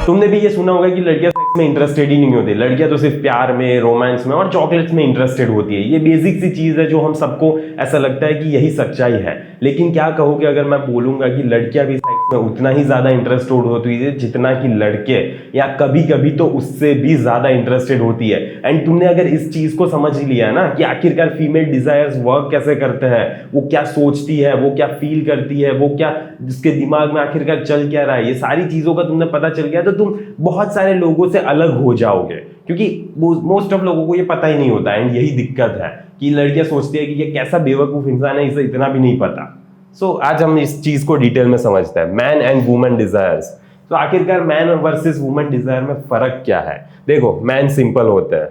तुमने भी ये सुना होगा कि लड़कियां सेक्स में इंटरेस्टेड ही नहीं होती, लड़कियां तो सिर्फ प्यार में, रोमांस में और चॉकलेट्स में इंटरेस्टेड होती है। ये बेसिक सी चीज है जो हम सबको ऐसा लगता है कि यही सच्चाई है। लेकिन क्या कहोगे अगर मैं बोलूंगा कि लड़कियां भी सेक्स में उतना ही ज्यादा इंटरेस्टेड होती है जितना कि लड़के, या कभी कभी तो उससे भी ज्यादा इंटरेस्टेड होती है। एंड तुमने अगर इस चीज को समझ लिया है ना कि आखिरकार फीमेल डिजायर्स वर्क कैसे करते हैं, वो क्या सोचती है, वो क्या फील करती है, वो क्या जिसके दिमाग में आखिरकार चल क्या रहा है, ये सारी चीजों का तुमने पता चल गया तो तुम बहुत सारे लोगों से अलग हो जाओगे। क्योंकि मोस्ट ऑफ लोगों को ये पता ही नहीं होता है। एंड यही दिक्कत है कि लड़कियां सोचती है कि ये कैसा बेवकूफ इंसान है, इसे इतना भी नहीं पता। सो आज हम इस चीज को डिटेल में समझते हैं, मैन एंड वुमेन डिजायर्स। तो आखिरकार मैन वर्सेस वुमेन डिजायर में फर्क क्या है? देखो, मैन सिंपल होता है,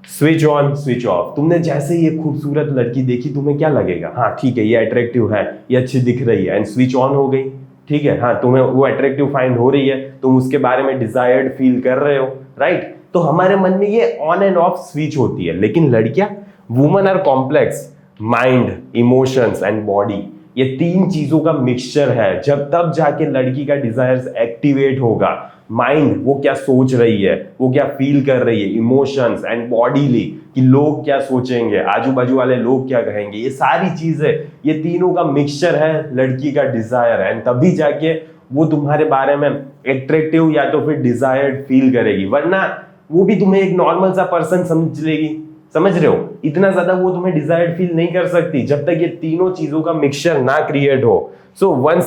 स्विच ऑन स्विच ऑफ। तुमने जैसे ये खूबसूरत लड़की देखी, तुम्हें क्या लगेगा? हाँ ठीक है, ये अट्रैक्टिव है, ये अच्छी दिख रही है, एंड स्विच ऑन हो गई। ठीक है, हाँ तुम्हें वो अट्रैक्टिव फाइंड हो रही है, तुम उसके बारे में डिजायर्ड फील कर रहे हो, राइट? तो हमारे मन में ये ऑन एंड ऑफ स्विच होती है। लेकिन लड़कियां, women are complex, mind, emotions and body, ये तीन चीजों का मिक्सचर है। जब तब जाके लड़की का डिजायर्स एक्टिवेट होगा। माइंड, वो क्या सोच रही है, वो क्या फील कर रही है, इमोशंस एंड बॉडीली, कि लोग क्या सोचेंगे, आजू बाजू वाले लोग क्या कहेंगे, ये सारी चीजें, ये तीनों का मिक्सचर है लड़की का डिजायर। एंड तभी जाके वो तुम्हारे बारे में एट्रैक्टिव या तो फिर डिजायर्ड फील करेगी, वरना वो भी तुम्हें एक नॉर्मल सा पर्सन समझ लेगी। समझ रहे हो? इतना ज्यादा वो तुम्हें डिजायर्ड फील नहीं कर सकती जब तक ये तीनों चीजों का मिक्सचर ना क्रिएट हो। So one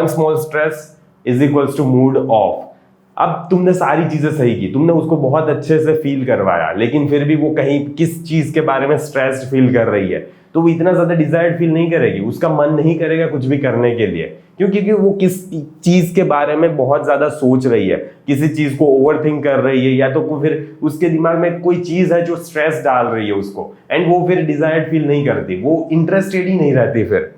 small stress is equals to mood off. अब तुमने सारी चीजें सही की, तुमने उसको बहुत अच्छे से फील करवाया, लेकिन फिर भी वो कहीं किस चीज के बारे में स्ट्रेस्ड फील कर रही है, तो वो इतना ज्यादा डिजायर्ड फील नहीं करेगी, उसका मन नहीं करेगा कुछ भी करने के लिए। क्योंकि वो किस चीज के बारे में बहुत ज्यादा सोच रही है, किसी चीज को ओवरथिंक कर रही है, या तो फिर उसके दिमाग में कोई चीज है जो स्ट्रेस डाल रही है उसको, एंड वो फिर डिजायर्ड फील नहीं करती, वो इंटरेस्टेड ही नहीं रहती फिर।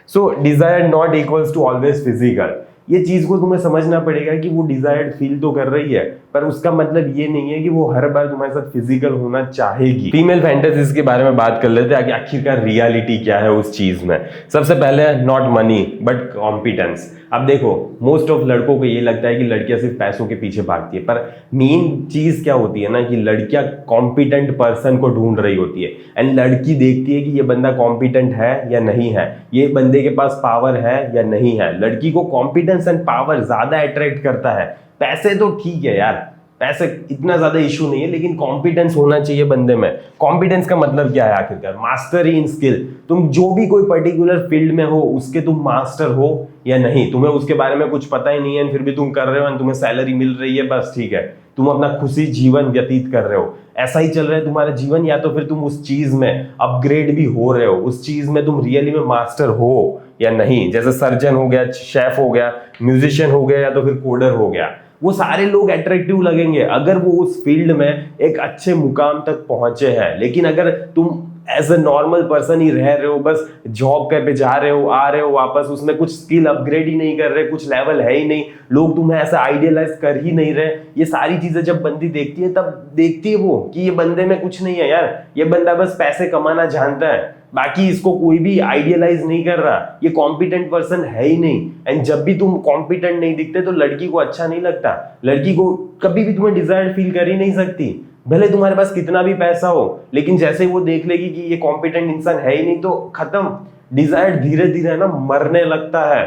So desire not equals to always physical. ये चीज को तुम्हें समझना पड़ेगा कि वो डिजायर्ड फील तो कर रही है, पर उसका मतलब ये नहीं है कि वो हर बार तुम्हारे साथ फिजिकल होना चाहेगी। फीमेल फैंटेसीज के बारे में बात कर लेते हैं कि आखिरकार रियलिटी क्या है उस चीज में। सबसे पहले, नॉट मनी बट कॉम्पिटेंस। अब देखो, मोस्ट ऑफ लड़कों को ये लगता है कि लड़कियां सिर्फ पैसों के पीछे भागती है, पर मेन चीज क्या होती है ना कि लड़कियां कॉम्पिटेंट पर्सन को ढूंढ रही होती है। एंड लड़की देखती है कि ये बंदा कॉम्पिटेंट है या नहीं है, ये बंदे के पास पावर है या नहीं है। लड़की को कॉम्पिटेंस एंड पावर ज्यादा अट्रैक्ट करता है। पैसे तो ठीक है यार, पैसे इतना ज्यादा इशू नहीं है, लेकिन कॉम्पिटेंस होना चाहिए बंदे में। कॉम्पिटेंस का मतलब क्या है आखिरकार? मास्टरी इन स्किल। तुम जो भी कोई पर्टिकुलर फील्ड में हो उसके तुम मास्टर हो या नहीं, तुम्हें उसके बारे में कुछ पता ही नहीं है, फिर भी तुम कर रहे हो, तुम्हें सैलरी मिल रही है, बस ठीक है, तुम अपना खुशी जीवन व्यतीत कर रहे हो, ऐसा ही चल रहा है तुम्हारा जीवन। या तो फिर तुम उस चीज में अपग्रेड भी हो रहे हो, उस चीज में तुम रियली में मास्टर हो या नहीं। जैसे सर्जन हो गया, शेफ हो गया, म्यूजिशियन हो गया, या तो फिर कोडर हो गया। वो सारे लोग अट्रैक्टिव लगेंगे अगर वो उस फील्ड में एक अच्छे मुकाम तक पहुंचे हैं। लेकिन अगर तुम एज ए नॉर्मल पर्सन ही रह रहे हो, बस जॉब पे जा रहे हो, आ रहे हो वापस, उसमें कुछ स्किल अपग्रेड ही नहीं कर रहे, कुछ लेवल है ही नहीं, लोग तुम्हें ऐसा आइडियलाइज कर ही नहीं रहे, ये सारी चीजें जब बंदी देखती है, तब देखती है वो कि ये बंदे में कुछ नहीं है यार, ये बंदा बस पैसे कमाना जानता है, बाकी इसको कोई भी आइडियलाइज नहीं कर रहा, ये कॉम्पिटेंट पर्सन है ही नहीं। एंड जब भी तुम कॉम्पिटेंट नहीं दिखते तो लड़की को अच्छा नहीं लगता, लड़की को कभी भी तुम्हें डिजायर्ड फील कर ही नहीं सकती, भले तुम्हारे पास कितना भी पैसा हो। लेकिन जैसे ही वो देख लेगी कि ये कॉम्पिटेंट इंसान है ही नहीं, तो खत्म, डिजायर धीरे धीरे ना मरने लगता है।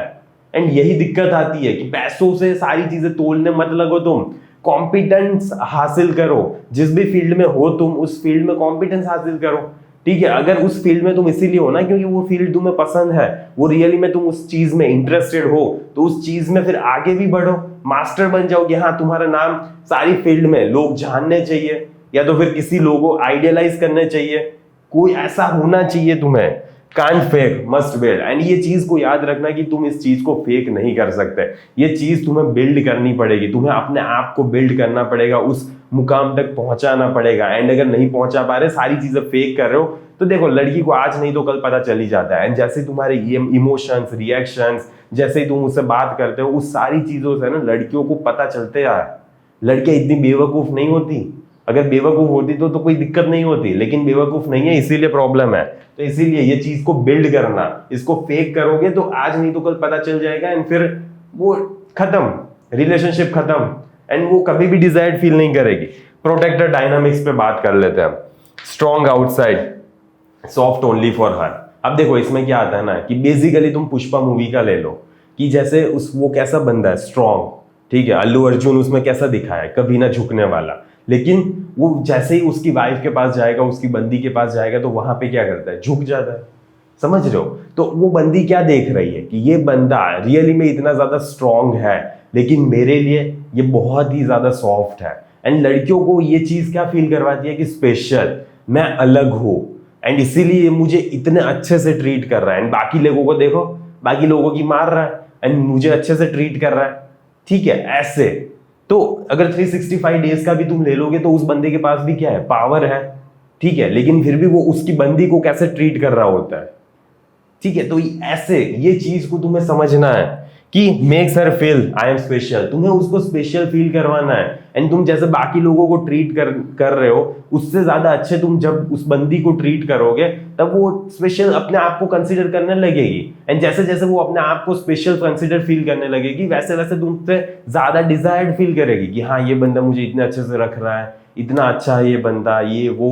एंड यही दिक्कत आती है कि पैसों से सारी चीजें तोलने मत लगो, तुम कॉम्पिटेंस हासिल करो, जिस भी फील्ड में हो तुम उस फील्ड में कॉम्पिटेंस हासिल करो। ठीक है, अगर उस फील्ड में तुम इसीलिए हो ना क्योंकि वो फील्ड तुम्हें पसंद है, वो रियली में तुम उस चीज में इंटरेस्टेड हो, तो उस चीज में फिर आगे भी बढ़ो, मास्टर बन जाओ कि हाँ तुम्हारा नाम सारी फील्ड में लोग जानने चाहिए, या तो फिर किसी लोगों को आइडियलाइज करने चाहिए, कोई ऐसा होना चाहिए तुम्हें। Can't fake, must build. And ये चीज को याद रखना कि तुम इस चीज को फेक नहीं कर सकते, ये चीज तुम्हें बिल्ड करनी पड़ेगी, तुम्हें अपने आप को बिल्ड करना पड़ेगा, उस मुकाम तक पहुंचाना पड़ेगा। एंड अगर नहीं पहुंचा पा रहे, सारी चीजें फेक कर रहे हो, तो देखो लड़की को आज नहीं तो कल पता चल ही जाता है। एंड जैसे तुम्हारे इमोशंस, रिएक्शंस, जैसे ही तुम उससे बात करते हो, उस सारी चीजों से ना लड़कियों को पता चलते यार। लड़कियां इतनी बेवकूफ नहीं होती, अगर बेवकूफ होती तो कोई दिक्कत नहीं होती, लेकिन बेवकूफ नहीं है, इसीलिए प्रॉब्लम है। तो इसीलिए ये चीज को बिल्ड करना, इसको फेक करोगे तो आज नहीं तो कल पता चल जाएगा, एंड फिर वो खत्म, रिलेशनशिप खत्म, एंड वो कभी भी डिजायर्ड फील नहीं करेगी। प्रोटेक्टर डायनामिक्स पे बात कर लेते हैं हम। Strong outside, soft only for her. अब देखो इसमें क्या आता है ना कि बेसिकली तुम पुष्पा मूवी का ले लो कि जैसे उस वो कैसा बंदा है, स्ट्रॉन्ग, ठीक है। अल्लू अर्जुन उसमें कैसा दिखा है, कभी ना झुकने वाला। लेकिन वो जैसे ही उसकी वाइफ के पास जाएगा, उसकी बंदी के पास जाएगा, तो वहां पे क्या करता है, झुक जाता है। समझ रहे हो? तो वो बंदी क्या देख रही है कि ये बंदा रियली में इतना ज्यादा स्ट्रॉन्ग है, लेकिन मेरे लिए ये बहुत ही ज्यादा सॉफ्ट है। एंड लड़कियों को ये चीज क्या फील करवाती है कि स्पेशल, मैं अलग हूं, एंड इसीलिए मुझे इतने अच्छे से ट्रीट कर रहा है। एंड बाकी लोगों को देखो, बाकी लोगों की मार रहा है एंड मुझे अच्छे से ट्रीट कर रहा है, ठीक है। ऐसे तो अगर 365 डेज का भी तुम ले लोगे तो उस बंदे के पास भी क्या है, पावर है, ठीक है। लेकिन फिर भी वो उसकी बंदी को कैसे ट्रीट कर रहा होता है, ठीक है। तो ऐसे ये चीज को तुम्हें समझना है कि makes her feel I am special, तुम्हें उसको स्पेशल फील करवाना है। एंड तुम जैसे बाकी लोगों को ट्रीट कर रहे हो, उससे ज्यादा अच्छे तुम जब उस बंदी को ट्रीट करोगे, तब वो स्पेशल अपने आप को कंसीडर करने लगेगी। एंड जैसे जैसे वो अपने आप को स्पेशल कंसीडर फील करने लगेगी, वैसे वैसे तुमसे ज्यादा डिजायर्ड फील करेगी कि हाँ ये बंदा मुझे इतने अच्छे से रख रहा है, इतना अच्छा है ये बंदा, ये वो।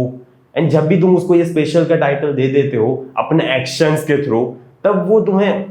एंड जब भी तुम उसको ये स्पेशल का टाइटल दे देते हो अपने एक्शंस के थ्रू, तब वो तुम्हें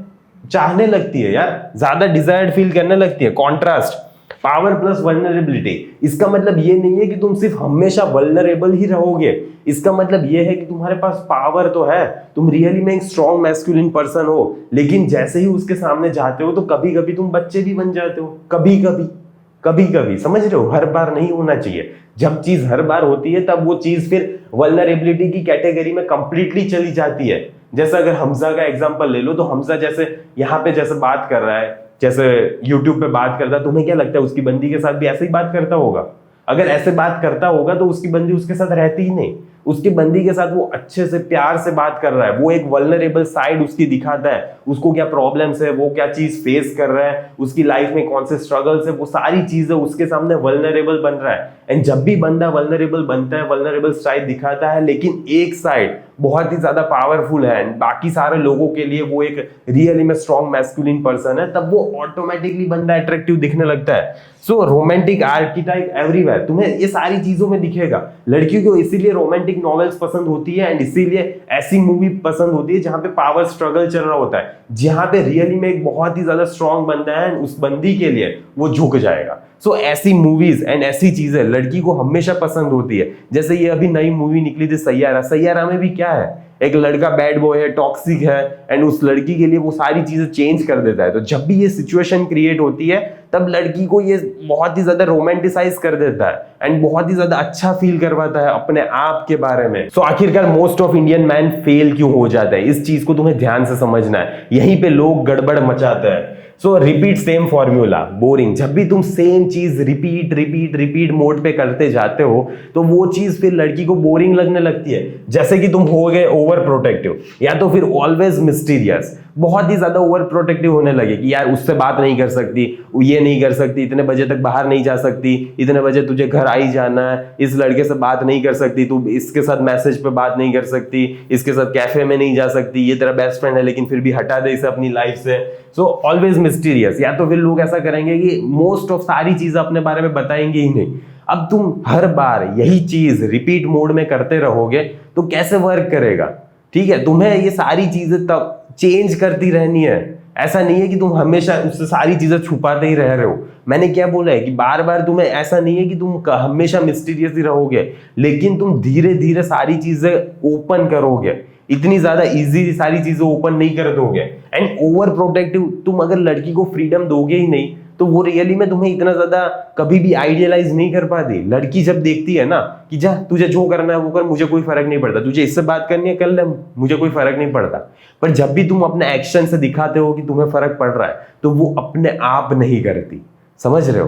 चाहने लगती है यार, ज्यादा डिजायर्ड फील करने लगती है। Contrast, power plus vulnerability. इसका मतलब ये नहीं है कि तुम सिर्फ हमेशा वल्नरेबल ही रहोगे, इसका मतलब ये है कि तुम्हारे पास पावर तो है, तुम रियली में एक स्ट्रॉन्ग मैस्कुलिन पर्सन हो, लेकिन जैसे ही उसके सामने जाते हो तो कभी कभी तुम बच्चे भी बन जाते हो, कभी कभी, समझ रहे हो? हर बार नहीं होना चाहिए। जब चीज हर बार होती है तब वो चीज फिर वल्नरेबिलिटी की कैटेगरी में कंप्लीटली चली जाती है। जैसे अगर हमजा का एग्जांपल ले लो, तो हमजा जैसे यहाँ पे जैसे बात कर रहा है, जैसे यूट्यूब पे बात करता है, तुम्हें क्या लगता है उसकी बंदी के साथ भी ऐसे ही बात करता होगा? अगर ऐसे बात करता होगा तो उसकी बंदी उसके साथ रहती ही नहीं। उसकी बंदी के साथ वो अच्छे से प्यार से बात कर रहा है, वो एक वल्नरेबल साइड उसकी दिखाता है, उसको क्या प्रॉब्लम्स है, वो क्या चीज फेस कर रहा है, उसकी लाइफ में कौन से स्ट्रगल्स है, वो सारी चीजें उसके सामने वल्नरेबल बन रहा है। एंड जब भी बंदा वल्नरेबल बनता है, वल्नरेबल साइड दिखाता है, लेकिन एक साइड बहुत ही ज्यादा पावरफुल है एंड बाकी सारे लोगों के लिए वो एक रियली में स्ट्रॉन्ग मैस्कुलिन पर्सन है, तब वो ऑटोमेटिकली बंदा अट्रैक्टिव दिखने लगता है। सो रोमांटिक आर्किटाइप एवरीवेयर, तुम्हें ये सारी चीजों में दिखेगा। लड़कियों को इसीलिए रोमांटिक नॉवेल्स पसंद होती है एंड इसीलिए ऐसी मूवी पसंद होती है जहां पे पावर स्ट्रगल चल रहा होता है, जहां पे रियली में एक बहुत ही ज्यादा स्ट्रॉन्ग बंदा है एंड उस बंदी के लिए वो झुक जाएगा। सो ऐसी मूवीज एंड ऐसी चीजें लड़की को हमेशा पसंद होती है। जैसे ये अभी नई मूवी निकली थी सैयारा, सैयारा में भी क्या है, एक लड़का बैड बॉय है, टॉक्सिक है एंड उस लड़की के लिए वो सारी चीजें चेंज कर देता है। तो जब भी ये सिचुएशन क्रिएट होती है तब लड़की को ये बहुत ही ज्यादा रोमांटिसाइज कर देता है एंड बहुत ही ज्यादा अच्छा फील करवाता है अपने आप के बारे में। सो आखिरकार most of Indian man fail क्यों हो जाता है, इस चीज को तुम्हें ध्यान से समझना है, यहीं पे लोग गड़बड़ मचाते हैं। सो रिपीट सेम फॉर्मूला, बोरिंग। जब भी तुम सेम चीज रिपीट मोड पे करते जाते हो तो वो चीज फिर लड़की को बोरिंग लगने लगती है। जैसे कि तुम हो गए ओवर प्रोटेक्टिव, या तो फिर ऑलवेज मिस्टीरियस, बहुत ही ज्यादा ओवर प्रोटेक्टिव होने लगे कि यार उससे बात नहीं कर सकती, ये नहीं कर सकती, इतने बजे तक बाहर नहीं जा सकती, इतने बजे तुझे घर आ ही जाना है, इस लड़के से बात नहीं कर सकती, तू इसके साथ मैसेज पे बात नहीं कर सकती, इसके साथ कैफे में नहीं जा सकती, ये तेरा बेस्ट फ्रेंड है लेकिन फिर भी हटा दे इसे अपनी लाइफ से। So always mysterious. या तो फिर लोग ऐसा करेंगे कि मोस्ट ऑफ सारी चीजें अपने बारे में बताएंगे ही नहीं। अब तुम हर बार यही चीज रिपीट मोड में करते रहोगे तो कैसे वर्क करेगा, ठीक है। तुम्हें ये सारी चीजें तब चेंज करती रहनी है, ऐसा नहीं है कि तुम हमेशा उससे सारी चीजें छुपाते ही रह रहे हो। मैंने क्या बोला है कि बार बार तुम्हें ऐसा नहीं है कि तुम हमेशा मिस्टीरियस ही रहोगे, लेकिन तुम धीरे धीरे सारी चीजें ओपन करोगे। इतनी ज्यादा इजी सारी चीजें ओपन नहीं कर दोगे। एंड ओवर प्रोटेक्टिव, तुम अगर लड़की को फ्रीडम दोगे ही नहीं तो वो रियली में तुम्हें इतना ज्यादा कभी भी आइडियलाइज नहीं कर पाती। लड़की जब देखती है ना कि जा तुझे जो करना है वो कर, मुझे कोई फर्क नहीं पड़ता, तुझे इससे बात करनी है कर ले, मुझे कोई फर्क नहीं पड़ता। पर जब भी तुम अपने एक्शन से दिखाते हो कि तुम्हें फर्क पड़ रहा है तो वो अपने आप नहीं करती, समझ रहे हो।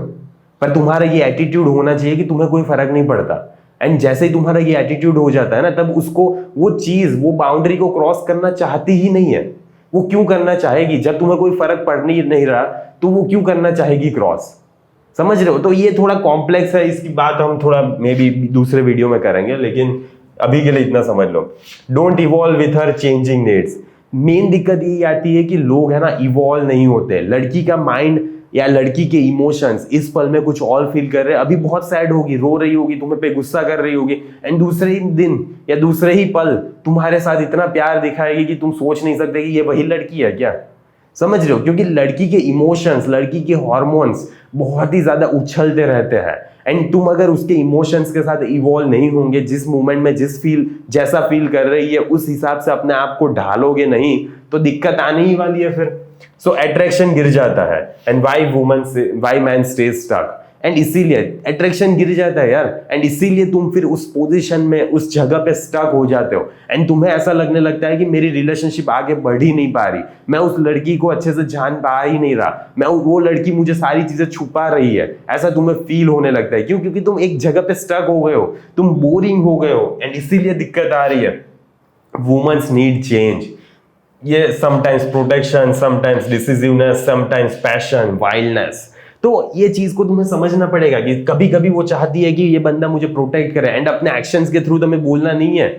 पर तुम्हारा ये एटीट्यूड होना चाहिए कि तुम्हें कोई फर्क नहीं पड़ता। एंड जैसे ही तुम्हारा ये एटीट्यूड हो जाता है ना, तब उसको वो चीज, वो बाउंड्री को क्रॉस करना चाहती ही नहीं है। वो क्यों करना चाहेगी जब तुम्हें कोई फर्क पड़ नहीं रहा, तो वो क्यों करना चाहेगी क्रॉस, समझ रहे हो। तो ये थोड़ा कॉम्प्लेक्स है, इसकी बात हम थोड़ा मे बी दूसरे वीडियो में करेंगे, लेकिन अभी के लिए इतना समझ लो। Don't evolve with her changing needs. Main दिक्कत ये आती है कि लोग है ना इवॉल्व नहीं होते। लड़की का माइंड या लड़की के इमोशंस इस पल में कुछ और फील कर रहे हैं, अभी बहुत सैड होगी, रो रही होगी, तुम्हें पे गुस्सा कर रही होगी, एंड दूसरे ही दिन या दूसरे ही पल तुम्हारे साथ इतना प्यार दिखाएगी कि तुम सोच नहीं सकते कि ये वही लड़की है क्या। समझ रहे हो, क्योंकि लड़की के इमोशंस, लड़की के हॉर्मोन्स बहुत ही ज्यादा उछलते रहते हैं, एंड तुम अगर उसके इमोशंस के साथ इवॉल्व नहीं होंगे, जिस मोमेंट में जैसा फील कर रही है उस हिसाब से अपने आप को ढालोगे नहीं, तो दिक्कत आने ही वाली है फिर। सो अट्रैक्शन गिर जाता है, and why man stage stuck, and इसीलिए अट्रैक्शन गिर जाता है यार, एंड इसीलिए तुम फिर उस पोजीशन में, उस जगह पे स्टक हो जाते हो, एंड तुम्हें ऐसा लगने लगता है कि मेरी रिलेशनशिप आगे बढ़ ही नहीं पा रही, मैं उस लड़की को अच्छे से जान पा ही नहीं रहा, वो लड़की मुझे सारी चीजें छुपा रही है, ऐसा तुम्हें फील होने लगता है। क्यों? क्योंकि तुम एक जगह पे स्टक हो गए हो, तुम बोरिंग हो गए हो, एंड इसीलिए दिक्कत आ रही है। वुमेन्स नीड चेंज, ये sometimes protection, sometimes decisiveness, sometimes passion, wildness. तो ये चीज को तुम्हें समझना पड़ेगा कि कभी कभी वो चाहती है कि ये बंदा मुझे प्रोटेक्ट करे, एंड अपने एक्शंस के थ्रू तुम्हें बोलना नहीं है,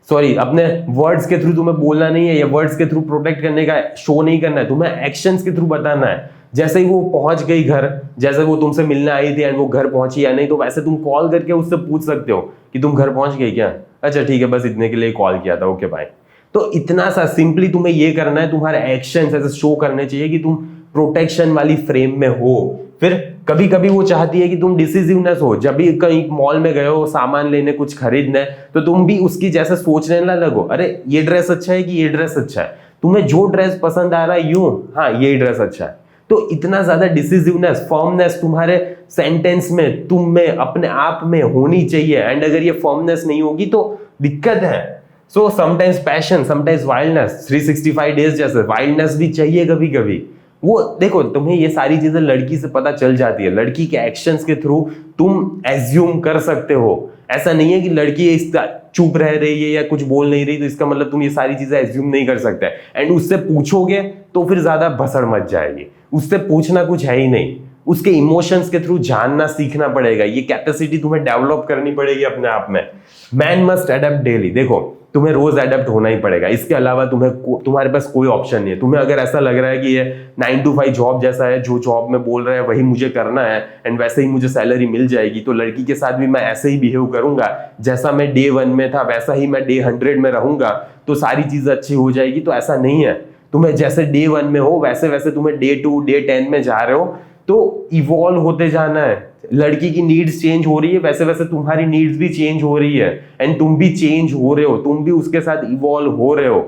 सॉरी अपने वर्ड्स के थ्रू तुम्हें बोलना नहीं है, या वर्ड्स के थ्रू प्रोटेक्ट करने का शो नहीं करना है, तुम्हें एक्शंस के थ्रू बताना है। जैसे ही वो पहुंच गई घर, जैसे वो तुमसे मिलने आई थी एंड वो घर पहुंची या नहीं, तो वैसे तुम कॉल करके उससे पूछ सकते हो कि तुम घर पहुंच गई क्या, अच्छा ठीक है बस इतने के लिए कॉल किया था, ओके बाय। तो इतना सा सिंपली तुम्हें ये करना है, तुम्हारे एक्शंस ऐसे शो करने चाहिए कि तुम प्रोटेक्शन वाली फ्रेम में हो। फिर कभी कभी वो चाहती है कि तुम डिसिसिवनेस हो, जब भी कहीं मॉल में गए हो सामान लेने, कुछ खरीदने, तो तुम भी उसकी जैसे सोचने ना लगो, अरे ये ड्रेस अच्छा है कि ये ड्रेस अच्छा है, तुम्हें जो ड्रेस पसंद आ रहा है यूं, हाँ ये ड्रेस अच्छा है। तो इतना ज्यादा डिसिसिवनेस, फर्मनेस तुम्हारे सेंटेंस में, तुम में, अपने आप में होनी चाहिए, एंड अगर ये फर्मनेस नहीं होगी तो दिक्कत है। So sometimes passion, sometimes wildness, 365 days जैसे वाइल्डनेस भी चाहिए कभी कभी। वो देखो, तुम्हें ये सारी चीजें लड़की से पता चल जाती है, लड़की के एक्शंस के थ्रू तुम एज्यूम कर सकते हो। ऐसा नहीं है कि लड़की चुप रह रही है या कुछ बोल नहीं रही तो इसका मतलब तुम ये सारी चीजें एज्यूम नहीं कर सकते, एंड उससे पूछोगे तो फिर ज्यादा भसड़ मच जाएगी। उससे पूछना कुछ है ही नहीं, उसके इमोशंस के थ्रू जानना सीखना पड़ेगा, ये कैपेसिटी तुम्हें डेवलप करनी पड़ेगी अपने आप में। मैन मस्ट अडेप्ट डेली, देखो तुम्हें रोज अडेप्ट होना ही पड़ेगा, इसके अलावा तुम्हारे पास कोई ऑप्शन नहीं है। तुम्हें अगर ऐसा लग रहा है कि ये 9 to 5 जॉब जैसा है, जो जॉब में बोल रहे हैं वही मुझे करना है एंड वैसे ही मुझे सैलरी मिल जाएगी, तो लड़की के साथ भी मैं ऐसे ही बिहेव करूंगा, जैसा मैं डे 1 में था वैसा ही मैं डे 100 में रहूंगा, तो सारी चीजें अच्छी हो जाएगी, तो ऐसा नहीं है। तुम्हें जैसे डे 1 में हो वैसे वैसे तुम्हें डे 2 डे 10 में जा रहे हो, तो इवॉल्व होते जाना है। लड़की की नीड्स चेंज हो रही है, वैसे वैसे तुम्हारी नीड्स भी चेंज हो रही है, एंड तुम भी चेंज हो रहे हो, तुम भी उसके साथ इवॉल्व हो रहे हो,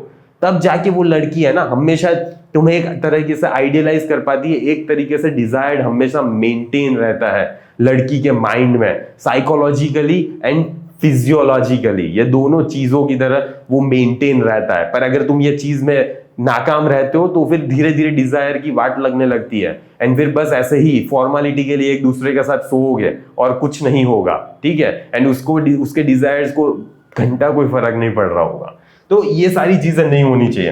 तब जाके वो लड़की है ना हमेशा तुम्हें एक तरीके से आइडियलाइज कर पाती है, एक तरीके से डिजायर्ड हमेशा मेंटेन रहता है लड़की के माइंड में, साइकोलॉजिकली एंड फिजियोलॉजिकली, ये दोनों चीजों की तरह वो मेंटेन रहता है। पर अगर तुम ये चीज में नाकाम रहते हो तो फिर धीरे धीरे डिजायर की वाट लगने लगती है, एंड फिर बस ऐसे ही फॉर्मेलिटी के लिए एक दूसरे के साथ सोओगे और कुछ नहीं होगा, ठीक है, एंड उसके डिजायर्स को घंटा कोई फर्क नहीं पड़ रहा होगा। तो ये सारी चीजें नहीं होनी चाहिए।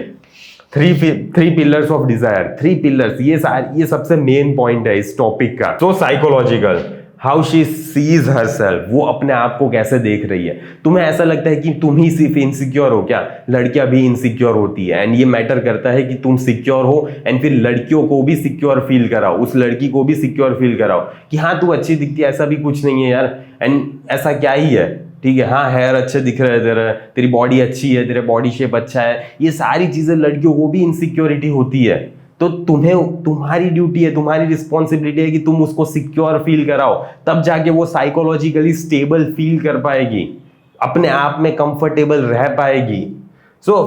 Three pillars of desire, 3 pillars, ये सबसे मेन पॉइंट है इस टॉपिक का। तो psychological, how she sees herself, वो अपने आप को कैसे देख रही है। तुम्हें ऐसा लगता है कि तुम ही सिर्फ इनसिक्योर हो क्या? लड़कियां भी इनसिक्योर होती है, एंड ये मैटर करता है कि तुम सिक्योर हो, एंड फिर लड़कियों को भी सिक्योर फील कराओ, उस लड़की को भी सिक्योर फील कराओ कि हाँ तू अच्छी दिखती है, ऐसा भी कुछ नहीं है यार, एंड ऐसा क्या ही है, ठीक है, हाँ हेयर अच्छे दिख रहे हैं तेरी बॉडी अच्छी है, तेरा बॉडी शेप अच्छा है, ये सारी चीजें लड़कियों को भी इनसिक्योरिटी होती है। तो तुम्हारी ड्यूटी है, तुम्हारी रिस्पॉन्सिबिलिटी है कि तुम उसको सिक्योर फील कराओ, तब जाके वो साइकोलॉजिकली स्टेबल फील कर पाएगी, अपने आप में कंफर्टेबल रह पाएगी।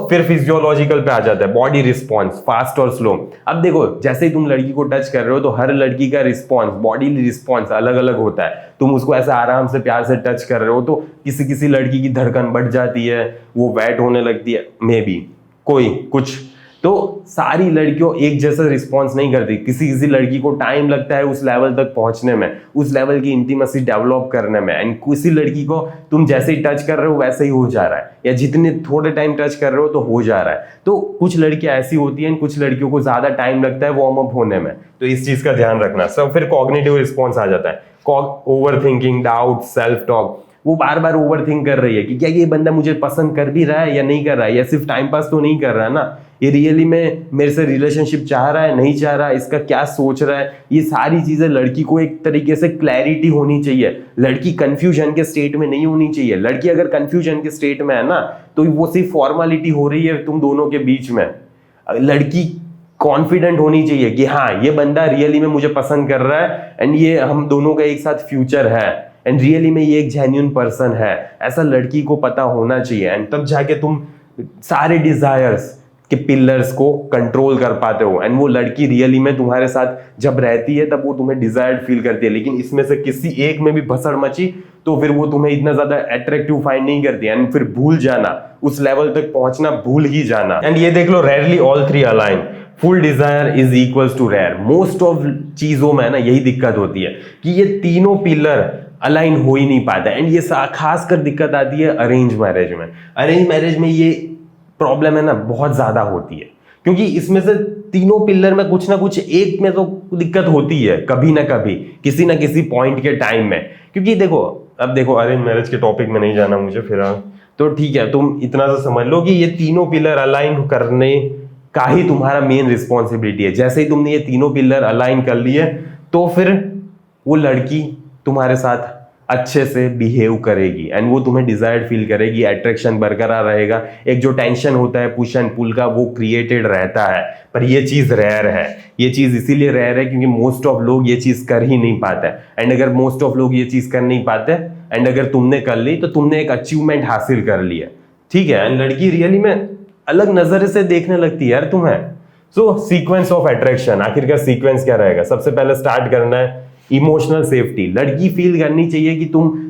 फिर फिजियोलॉजिकल पे आ जाता है, बॉडी रिस्पॉन्स, फास्ट और स्लो। अब देखो, जैसे ही तुम लड़की को टच कर रहे हो तो हर लड़की का रिस्पॉन्स, बॉडी रिस्पॉन्स अलग अलग होता है। तुम उसको ऐसे आराम से प्यार से टच कर रहे हो तो किसी लड़की की धड़कन बढ़ जाती है, वो वेट होने लगती है, मे बी कोई कुछ। तो सारी लड़कियों एक जैसा रिस्पॉन्स नहीं करती, किसी लड़की को टाइम लगता है उस लेवल तक पहुंचने में, उस लेवल की इंटीमेसी डेवलप करने में, एंड किसी लड़की को तुम जैसे ही टच कर रहे हो वैसे ही हो जा रहा है, या जितने थोड़े टाइम टच कर रहे हो तो हो जा रहा है। तो कुछ लड़कियां ऐसी होती हैं, कुछ लड़कियों को ज्यादा टाइम लगता है वार्म अप होने में, तो इस चीज का ध्यान रखना। फिर कॉग्निटिव रिस्पॉन्स आ जाता है, over thinking, doubt, self talk. वो बार बार ओवर थिंक कर रही है कि क्या ये बंदा मुझे पसंद कर भी रहा है या नहीं कर रहा है, या सिर्फ टाइम पास तो नहीं कर रहा है ना, ये रियली में मेरे से रिलेशनशिप चाह रहा है, नहीं चाह रहा है, इसका क्या सोच रहा है, ये सारी चीजें लड़की को एक तरीके से क्लैरिटी होनी चाहिए। लड़की कंफ्यूजन के स्टेट में नहीं होनी चाहिए। लड़की अगर कंफ्यूजन के स्टेट में है ना, तो वो सिर्फ फॉर्मेलिटी हो रही है तुम दोनों के बीच में। लड़की कॉन्फिडेंट होनी चाहिए कि हाँ, ये बंदा रियली में मुझे पसंद कर रहा है एंड ये हम दोनों का एक साथ फ्यूचर है एंड रियली में ये एक जेन्युइन पर्सन है, ऐसा लड़की को पता होना चाहिए। एंड तब जाके तुम सारे डिजायर्स के पिलर्स को कंट्रोल कर पाते हो एंड वो लड़की रियली में तुम्हारे साथ जब रहती है तब वो तुम्हें डिजायर्ड फील करती है। लेकिन इसमें से किसी एक में भी भसड़ मची तो फिर वो तुम्हें इतना ज्यादा अट्रैक्टिव फाइंड नहीं करती एंड फिर भूल जाना, उस लेवल तक पहुंचना भूल ही जाना। एंड ये देख लो, rarely all three align, full desire is equals to rare. Most of चीजों में ना यही दिक्कत होती है कि ये तीनों पिलर अलाइन हो ही नहीं पाता। एंड ये खासकर दिक्कत आती है अरेंज मैरिज में। अरेंज मैरिज में ये प्रॉब्लम है ना बहुत ज्यादा होती है, क्योंकि इसमें से तीनों पिलर में कुछ ना कुछ एक में तो दिक्कत होती है कभी ना कभी, किसी ना किसी पॉइंट के टाइम में। क्योंकि देखो, अब देखो अरेंज मैरिज के टॉपिक में नहीं जाना मुझे फिलहाल, तो ठीक है, तुम इतना सा समझ लो कि ये तीनों पिलर अलाइन करने का ही तुम्हारा मेन रिस्पॉन्सिबिलिटी है। जैसे ही तुमने ये तीनों पिलर अलाइन कर लिए तो फिर वो लड़की तुम्हारे साथ अच्छे से बिहेव करेगी एंड वो तुम्हें डिजायर्ड फील करेगी, अट्रैक्शन बरकरार रहेगा, एक जो टेंशन होता है पुश एंड पुल का वो क्रिएटेड रहता है। पर ये चीज रेयर है। ये चीज इसीलिए रेयर है क्योंकि मोस्ट ऑफ लोग ये चीज कर ही नहीं पाते। एंड अगर मोस्ट ऑफ लोग ये चीज कर नहीं पाते एंड अगर तुमने कर ली तो तुमने एक अचीवमेंट हासिल कर लिया, ठीक है। एंड लड़की रियली में अलग नजर से देखने लगती है यार तुम्हें। सो सीक्वेंस ऑफ अट्रैक्शन, आखिरकार सीक्वेंस क्या रहेगा? सबसे पहले स्टार्ट करना है इमोशनल सेफ्टी। लड़की फील करनी चाहिए कि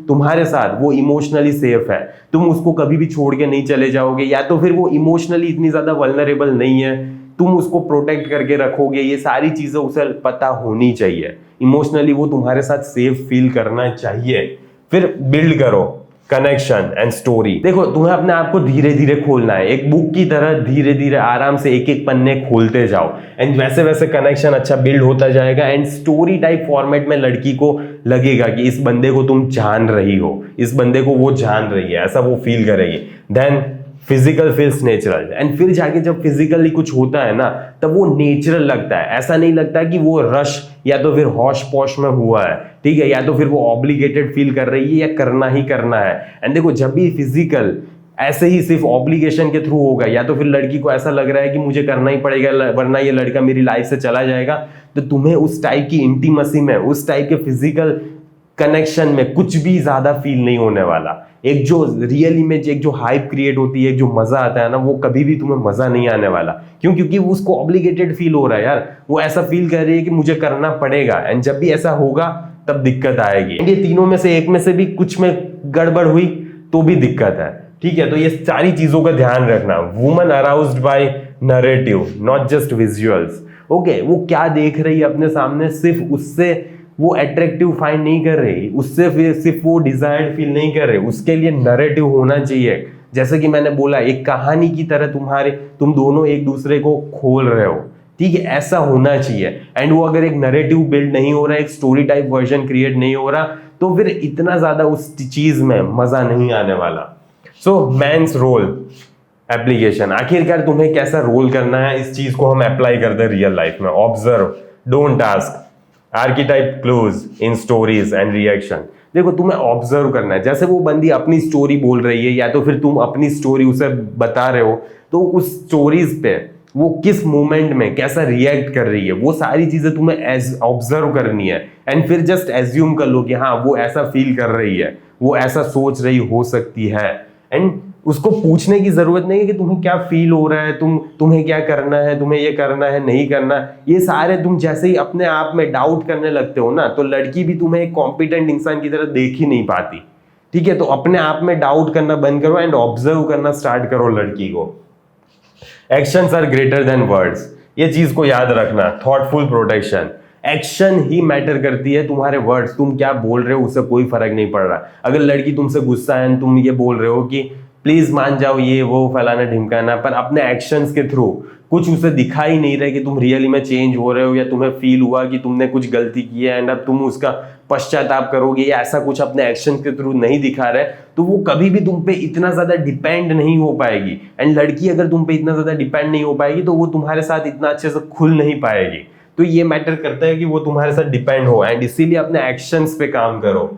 तुम्हारे साथ वो इमोशनली सेफ है, तुम उसको कभी भी छोड़ के नहीं चले जाओगे, या तो फिर वो इमोशनली इतनी ज्यादा वल्नरेबल नहीं है, तुम उसको प्रोटेक्ट करके रखोगे। ये सारी चीजें उसे पता होनी चाहिए। इमोशनली वो तुम्हारे साथ सेफ फील करना चाहिए। फिर बिल्ड करो कनेक्शन एंड स्टोरी। देखो, तुम्हें अपने आप को धीरे धीरे खोलना है, एक बुक की तरह धीरे धीरे आराम से एक एक पन्ने खोलते जाओ एंड वैसे वैसे कनेक्शन अच्छा बिल्ड होता जाएगा। एंड स्टोरी टाइप फॉर्मेट में लड़की को लगेगा कि इस बंदे को तुम जान रही हो, इस बंदे को वो जान रही है, ऐसा वो फील करेगी। Then physical feels natural, and फिर जाके जब फिजिकली कुछ होता है ना तब वो नेचुरल लगता है। ऐसा नहीं लगता कि वो रश या तो फिर हौश पौश में हुआ है, ठीक है, या तो फिर वो ऑब्लिगेटेड फील कर रही है या करना ही करना है। एंड देखो, जब भी फिजिकल ऐसे ही सिर्फ ऑब्लिगेशन के थ्रू होगा या तो फिर लड़की को ऐसा लग रहा है कि मुझे करना ही पड़ेगा वरना ये लड़का मेरी लाइफ से चला जाएगा, तो तुम्हें उस टाइप की इंटीमेसी में, उस टाइप के फिजिकल कनेक्शन में कुछ भी ज्यादा फील नहीं होने वाला। एक जो रियल इमेज, एक जो हाइप क्रिएट होती है, एक जो मजा आता है ना, वो कभी भी तुम्हें मजा नहीं आने वाला। क्यों? क्योंकि उसको ऑब्लिगेटेड फील हो रहा है यार, वो ऐसा फील कर रही है कि मुझे करना पड़ेगा। एंड जब भी ऐसा होगा तब दिक्कत आएगी। ये तीनों में से एक में से भी कुछ में गड़बड़ हुई तो भी दिक्कत है, ठीक है। तो ये सारी चीजों का ध्यान रखना। Woman aroused by narrative, not just visuals. Okay, वो क्या देख रही है अपने सामने, सिर्फ उससे वो अट्रैक्टिव फाइंड नहीं कर रही, उससे सिर्फ वो डिजायर्ड फील नहीं कर रही, उसके लिए नरेटिव होना चाहिए। जैसे कि मैंने बोला, एक कहानी की तरह तुम दोनों एक दूसरे को खोल रहे हो, ठीक है, ऐसा होना चाहिए। एंड वो अगर एक नरेटिव बिल्ड नहीं हो रहा, एक स्टोरी टाइप वर्जन क्रिएट नहीं हो रहा, तो फिर इतना ज्यादा उस चीज में मजा नहीं आने वाला। सो मेंस रोल एप्लीकेशन, आखिरकार तुम्हें कैसा रोल करना है, इस चीज को हम अप्लाई करते हैं रियल लाइफ में। Observe, don't task, archetype clues in stories and reaction. देखो, तुम्हें ऑब्जर्व करना है। जैसे वो बंदी अपनी स्टोरी बोल रही है या तो फिर तुम अपनी स्टोरी उसे बता रहे हो, तो उस स्टोरीज पे वो किस मोमेंट में कैसा रिएक्ट कर रही है, वो सारी चीजें तुम्हें ऑब्जर्व करनी है। एंड फिर जस्ट एज्यूम कर लो कि हाँ, वो ऐसा फील कर रही है, वो ऐसा सोच रही हो सकती है। एंड उसको पूछने की जरूरत नहीं है कि तुम्हें क्या फील हो रहा है, तुम्हें क्या करना है, तुम्हें ये करना है, नहीं करना। ये सारे तुम जैसे ही अपने आप में डाउट करने लगते हो ना, तो लड़की भी तुम्हें एक कॉम्पिटेंट इंसान की तरह देख ही नहीं पाती, ठीक है। तो अपने आप में डाउट करना बंद करो एंड ऑब्जर्व करना स्टार्ट करो लड़की को। Actions are greater than words, ये चीज को याद रखना। थॉटफुल प्रोटेक्शन, एक्शन ही मैटर करती है, तुम्हारे वर्ड्स, तुम क्या बोल रहे हो उससे कोई फर्क नहीं पड़ रहा। अगर लड़की तुमसे गुस्सा है, तुम ये बोल रहे हो कि प्लीज मान जाओ ये वो फलाना ढिमकाना, पर अपने एक्शंस के थ्रू कुछ उसे दिखा ही नहीं रहे कि तुम रियली में चेंज हो रहे हो, या तुम्हें फील हुआ कि तुमने कुछ गलती की है एंड अब तुम उसका पश्चाताप करोगे, या ऐसा कुछ अपने एक्शन के थ्रू नहीं दिखा रहे, तो वो कभी भी तुम पे इतना ज्यादा डिपेंड नहीं हो पाएगी। एंड लड़की अगर तुम पे इतना ज्यादा डिपेंड नहीं हो पाएगी तो वो तुम्हारे साथ इतना अच्छे से खुल नहीं पाएगी। तो ये मैटर करता है कि वो तुम्हारे साथ डिपेंड हो, एंड इसीलिए अपने एक्शंस पे काम करो।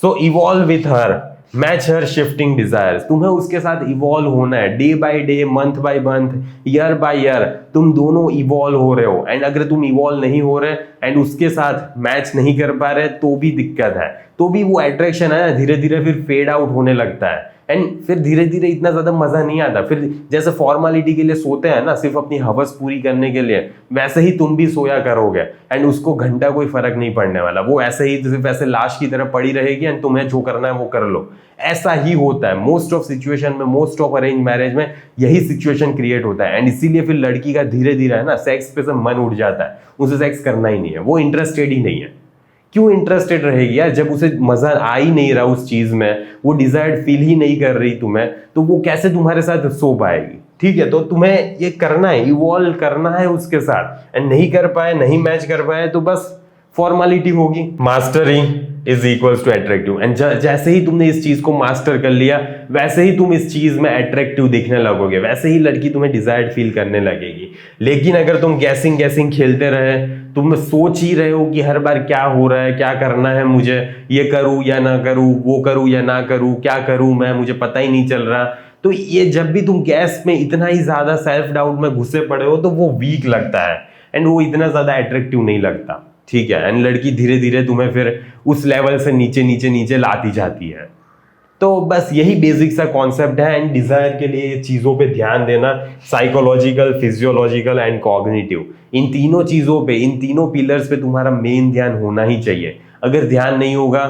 So evolve with her, match her shifting desires. तुम्हें उसके साथ इवॉल्व होना है, day by day, month by month, year by year, तुम दोनों इवॉल्व हो रहे हो। एंड अगर तुम इवॉल्व नहीं हो रहे एंड उसके साथ मैच नहीं कर पा रहे तो भी दिक्कत है, तो भी वो अट्रैक्शन है धीरे धीरे फिर फेड आउट होने लगता है। एंड फिर धीरे धीरे इतना ज्यादा मजा नहीं आता। फिर जैसे फॉर्मेलिटी के लिए सोते हैं ना, सिर्फ अपनी हवस पूरी करने के लिए, वैसे ही तुम भी सोया करोगे एंड उसको घंटा कोई फर्क नहीं पड़ने वाला। वो ऐसे ही सिर्फ ऐसे लाश की तरह पड़ी रहेगी एंड तुम्हें जो करना है वो कर लो। ऐसा ही होता है मोस्ट ऑफ सिचुएशन में, मोस्ट ऑफ अरेंज मैरिज में यही सिचुएशन क्रिएट होता है। एंड इसीलिए फिर लड़की का धीरे धीरे है ना सेक्स पे से मन उठ जाता है, उसे सेक्स करना ही नहीं है, वो इंटरेस्टेड ही नहीं है। क्यों इंटरेस्टेड रहेगी यार, जब उसे मजा आ ही नहीं रहा उस चीज में, वो डिजायर्ड फील ही नहीं कर रही तुम्हें, तो वो कैसे तुम्हारे साथ सो पाएगी। ठीक है, तो तुम्हें ये करना है, इवॉल्व करना है उसके साथ। एंड नहीं कर पाए, नहीं मैच कर पाए तो बस फॉर्मेलिटी होगी। Mastery is equals to attractive. And जैसे ही तुमने इस चीज को मास्टर कर लिया वैसे ही तुम इस चीज में अट्रैक्टिव दिखने लगोगे, वैसे ही लड़की तुम्हें डिजायर्ड फील करने लगेगी। लेकिन अगर तुम गैसिंग खेलते रहे, तुम सोच ही रहे हो कि हर बार क्या हो रहा है, क्या करना है मुझे, ये करूं या ना करूं, वो करूं या ना करूं, क्या करूं मैं, मुझे पता ही नहीं चल रहा, तो ये जब भी तुम गैस में इतना ही ज्यादा सेल्फ डाउट में घुसे पड़े हो तो वो वीक लगता है एंड वो इतना ज्यादा अट्रैक्टिव नहीं लगता। ठीक है, एंड लड़की धीरे धीरे तुम्हें फिर उस लेवल से नीचे नीचे नीचे लाती जाती है। तो बस यही बेसिक सा कॉन्सेप्ट है। एंड डिजायर के लिए चीजों पे ध्यान देना, साइकोलॉजिकल, फिजियोलॉजिकल एंड कॉग्निटिव, इन तीनों चीजों पे, इन तीनों पिलर्स पे तुम्हारा मेन ध्यान होना ही चाहिए। अगर ध्यान नहीं होगा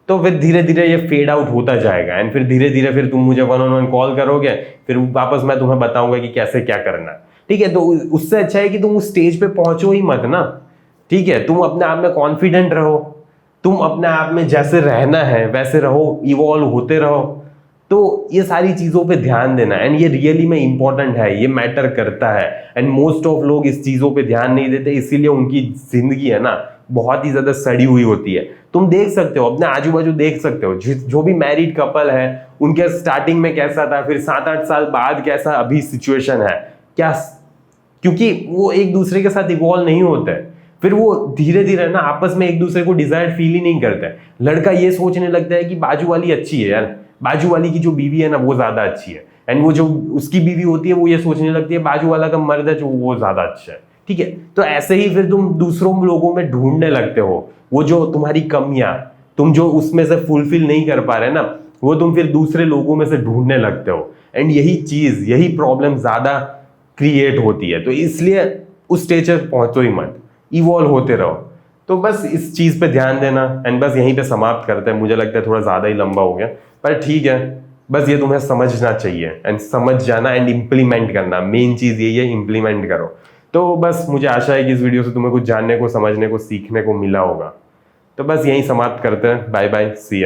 तो फिर धीरे धीरे ये फेड आउट होता जाएगा एंड फिर धीरे धीरे फिर तुम मुझे 1-on-1 कॉल करोगे, फिर वापस मैं तुम्हें बताऊंगा कि कैसे क्या करना है। ठीक है, तो उससे अच्छा है कि तुम उस स्टेज पे पहुंचो ही मत ना। ठीक है, तुम अपने आप में कॉन्फिडेंट रहो, तुम अपने आप में जैसे रहना है वैसे रहो, इवॉल्व होते रहो। तो ये सारी चीजों पे ध्यान देना, एंड ये रियली में इंपॉर्टेंट है, ये मैटर करता है। एंड मोस्ट ऑफ लोग इस चीजों पे ध्यान नहीं देते, इसीलिए उनकी जिंदगी है ना बहुत ही ज्यादा सड़ी हुई होती है। तुम देख सकते हो, अपने आजू बाजू देख सकते हो, जो भी मैरिड कपल है उनके स्टार्टिंग में कैसा था, फिर 7-8 साल बाद कैसा अभी सिचुएशन है क्या, क्योंकि वो एक दूसरे के साथ इवॉल्व नहीं होते, फिर वो धीरे धीरे ना आपस में एक दूसरे को डिजायर फील ही नहीं करते। लड़का ये सोचने लगता है कि बाजू वाली अच्छी है यार, बाजू वाली की जो बीवी है ना वो ज्यादा अच्छी है, एंड वो जो उसकी बीवी होती है वो ये सोचने लगती है बाजू वाला का मर्द है जो वो ज्यादा अच्छा है। ठीक है, तो ऐसे ही फिर तुम दूसरों लोगों में ढूंढने लगते हो, वो जो तुम्हारी कमियां, तुम जो उसमें से फुलफिल नहीं कर पा रहे ना, वो तुम फिर दूसरे लोगों में से ढूंढने लगते हो। एंड यही प्रॉब्लम ज्यादा क्रिएट होती है। तो इसलिए उस स्टेज पर पहुंचो ही मत, इवॉल्व होते रहो। तो बस इस चीज पे ध्यान देना, एंड बस यहीं पे समाप्त करते हैं। मुझे लगता है थोड़ा ज्यादा ही लंबा हो गया, पर ठीक है, बस ये तुम्हें समझना चाहिए एंड समझ जाना एंड इम्प्लीमेंट करना। मेन चीज यही है, इम्प्लीमेंट करो। तो बस मुझे आशा है कि इस वीडियो से तुम्हें कुछ जानने को, समझने को, सीखने को मिला होगा। तो बस यहीं समाप्त करते हैं। बाय बाय, सी या।